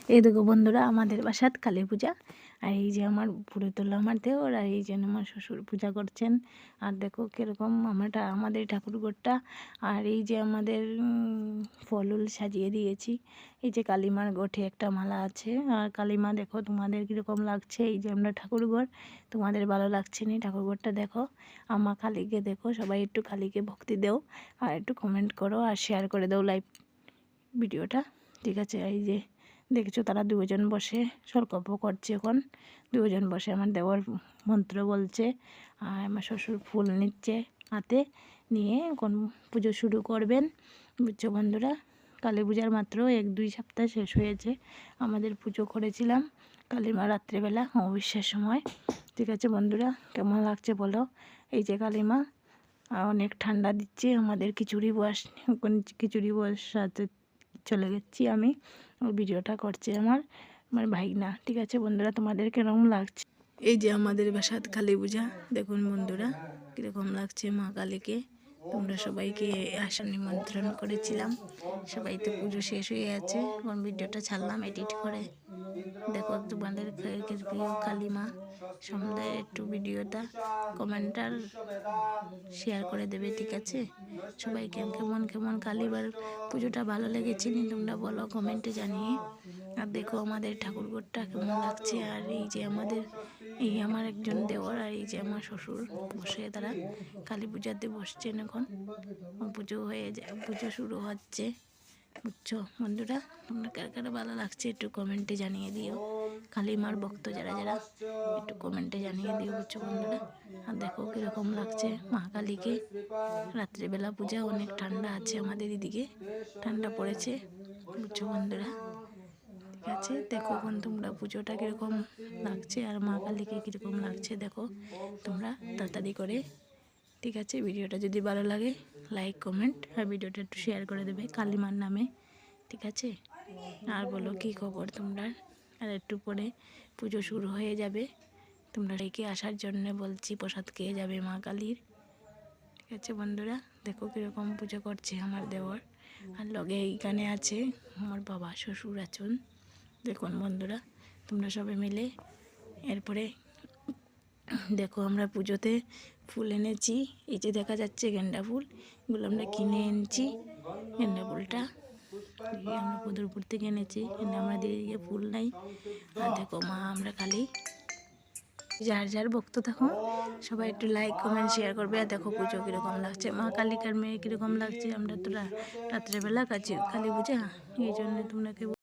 এই দেখো বন্ধুরা, আমাদের বাসাত কালী পূজা। আর এই যে আমার পুরোতলা আমার দেওর, আর এই যে আমার শ্বশুর পূজা করছেন। আর দেখো কীরকম আমাদের ঠাকুরঘরটা। আর এই যে আমাদের ফল উল সাজিয়ে দিয়েছি। এই যে কালীমার গোঠে একটা মালা আছে। আর কালীমা দেখো তোমাদের কীরকম লাগছে। এই যে আমরা ঠাকুরঘর, তোমাদের ভালো লাগছে নি ঠাকুরঘরটা দেখো। আমা কালীকে দেখো, সবাই একটু কালীকে ভক্তি দেও, আর একটু কমেন্ট করো, আর শেয়ার করে দাও লাইভ ভিডিওটা, ঠিক আছে। এই যে দেখছো তারা দুজন বসে সংকল্প করছে। এখন দুজন বসে আমার দেওয়ার মন্ত্র বলছে, আর আমার শ্বশুর ফুল নিচ্ছে হাতে নিয়ে। এখন পুজো শুরু করবেন, বুঝছো বন্ধুরা। কালী পূজার মাত্র 1-2 সপ্তাহ শেষ হয়েছে। আমাদের পুজো করেছিলাম কালীমা রাত্রেবেলা অমাবস্যার সময়, ঠিক আছে বন্ধুরা। কেমন লাগছে বলো। এই যে কালীমা অনেক ঠান্ডা দিচ্ছে। আমাদের খিচুড়ি বসাতে চলে গেছি আমি। ভিডিওটা করছে আমার ভাইনা, ঠিক আছে বন্ধুরা। তোমাদের কিরকম লাগছে? এই যে আমাদের বাসাত কালী পূজা, দেখুন বন্ধুরা কীরকম লাগছে মা কালীকে। তোমরা সবাইকে আসা নিমন্ত্রণ করেছিলাম, সবাই তো পুজো শেষ হয়ে আছে। এখন ভিডিওটা ছাড়লাম এডিট করে। দেখো তোমাদের প্রিয় কালী মা। সন্ধ্যায় একটু ভিডিওটা কমেন্ট আর শেয়ার করে দেবে, ঠিক আছে। সবাইকে কেমন কেমন কালীবার পুজোটা ভালো লেগেছে নি তোমরা বলো কমেন্টে জানিয়ে। আর দেখো আমাদের ঠাকুরঘরটা কেমন লাগছে। আর এই যে এই আমার একজন দেওর, আর এই যে আমার শ্বশুর বসে তারা কালী পূজাতে বসছেন। এখন পুজো হয়ে যায়, পুজো শুরু হচ্ছে, বুঝছো বন্ধুরা। তোমরা কার কার ভালো লাগছে একটু কমেন্টে জানিয়ে দিও। কালী মার ভক্ত যারা যারা একটু কমেন্টে জানিয়ে দিও, বুঝছো বন্ধুরা। আর দেখো কীরকম লাগছে মা কালীকে। রাত্রিবেলা পূজা, অনেক ঠান্ডা আছে আমাদের এদিকে, ঠান্ডা পড়েছে, বুঝছো বন্ধুরা, ঠিক আছে। দেখো এখন তোমরা পুজোটা কীরকম লাগছে আর মা কালীকে কীরকম লাগছে দেখো তোমরা তাড়াতাড়ি করে, ঠিক আছে। ভিডিওটা যদি ভালো লাগে লাইক কমেন্ট আর ভিডিওটা একটু শেয়ার করে দেবে কালীমার নামে, ঠিক আছে। আর বলো কী খবর তোমরা। আর একটু পরে পুজো শুরু হয়ে যাবে, তোমরা রেখে আসার জন্য বলছি, প্রসাদ খেয়ে যাবে মা কালীর, ঠিক আছে বন্ধুরা। দেখো কীরকম পুজো করছে আমার দেওর। আর লগে এইখানে আছে আমার বাবা শ্বশুর আছেন, দেখুন বন্ধুরা তোমরা সবাই মিলে। এরপরে দেখো আমরা পুজোতে ফুল এনেছি। এই যে দেখা যাচ্ছে গেন্দা ফুল, এগুলো আমরা কিনে এনেছি। গেন্দা ফুলটা আমরা পদরপুর থেকে এনেছি, কিন্তু আমাদের এদিকে ফুল নাই। আর দেখো মা আমরা খালি যার যার ভক্ত থাকো সবাই একটু লাইক কমেন্ট শেয়ার করবে। আর দেখো পুজো কীরকম লাগছে, মা কালিকার মেয়ে কীরকম লাগছে। আমরা তো রাত্রেবেলা কালী পূজা, এই জন্য তোমরা